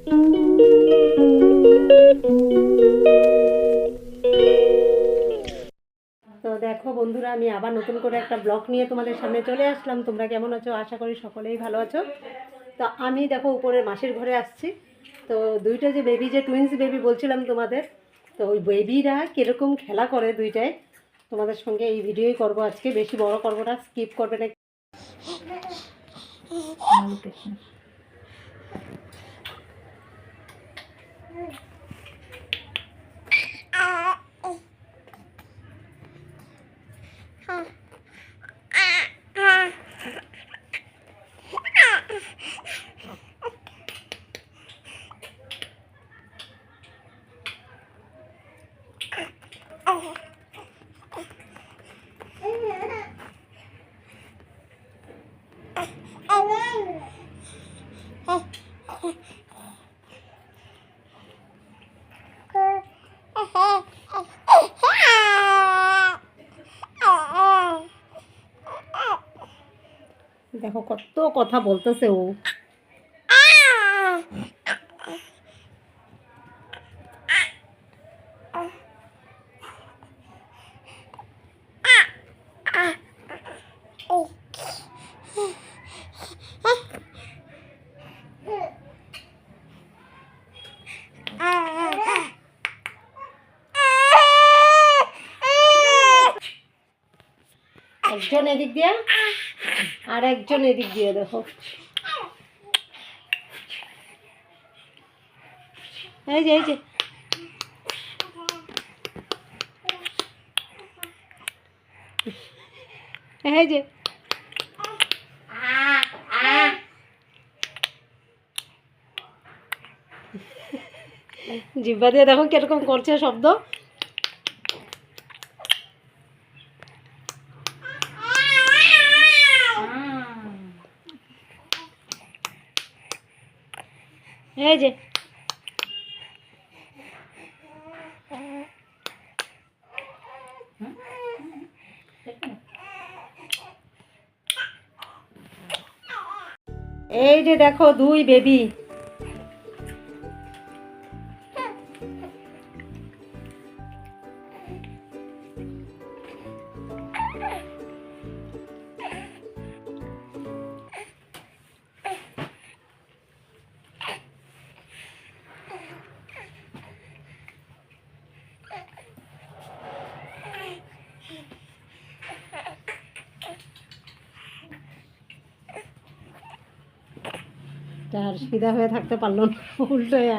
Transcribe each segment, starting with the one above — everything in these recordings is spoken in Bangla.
তো দেখো বন্ধুরা, আমি আবার নতুন করে একটা ব্লগ নিয়ে তোমাদের সামনে চলে আসলাম। তোমরা কেমন আছো? আশা করি সকলেই ভালো আছো। তো আমি দেখো উপরের মাসির ঘরে আসছি। তো দুইটা যে বেবি, যে টুইন্স বেবি বলছিলাম তোমাদের, তো ওই বেবিরা কীরকম খেলা করে দুইটায়, তোমাদের সঙ্গে এই ভিডিওই করব আজকে। বেশি বড় করবো না, স্কিপ করবে না। দেখো কত কথা বলতেছে ও। একজন এদিক দিয়ে আর একজন এদিক দিয়ে, দেখো এই যে এই যে জিহ্বা দিয়ে দেখো কিরকম করছে শব্দ। এই যে এই যে দেখো দুই বেবি। আর সিধা হয়ে থাকতে পারলো না, উল্টো হয়ে।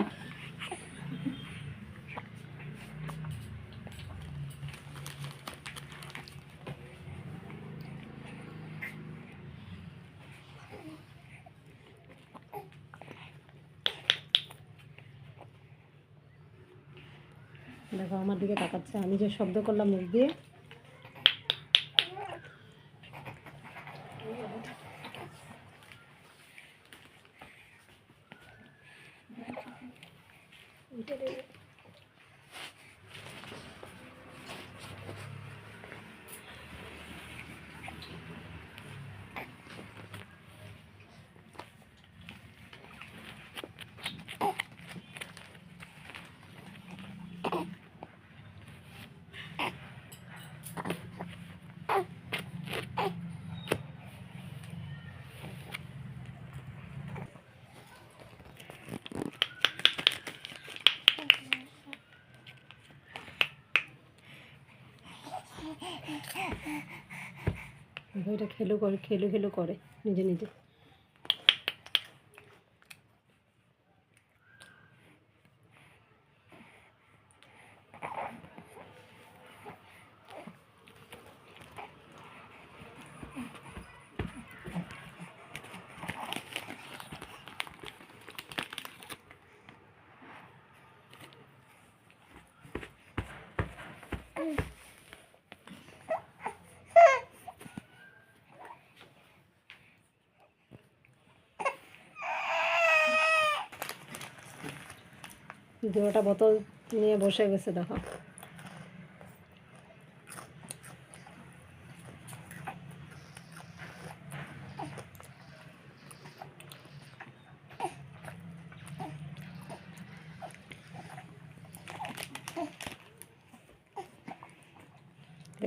দেখো আমার দিকে তাকাচ্ছে, আমি যে শব্দ করলাম মুখ দিয়ে। এটা খেলু করে নিজে নিজে। দুটা বোতল নিয়ে বসে গেছে দেখো।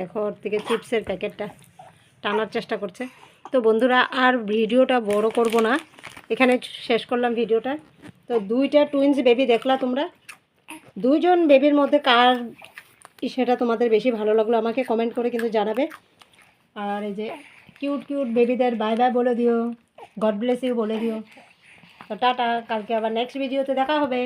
দেখো ওর থেকে চিপসের প্যাকেটটা টানার চেষ্টা করছে। তো বন্ধুরা আর ভিডিওটা বড় করব না, এখানে শেষ করলাম ভিডিওটা। তো দুইটা টুইন্স বেবি দেখলা তোমরা, দুইজন বেবির মধ্যে কার সেটা তোমাদের বেশি ভালো লাগলো আমাকে কমেন্ট করে কিন্তু জানাবে। আর এই যে কিউট কিউট বেবিদের বাই বাই বলে দিও, গড ব্লেস ইউ বলে দিও। তো টাটা, কালকে আবার নেক্সট ভিডিওতে দেখা হবে।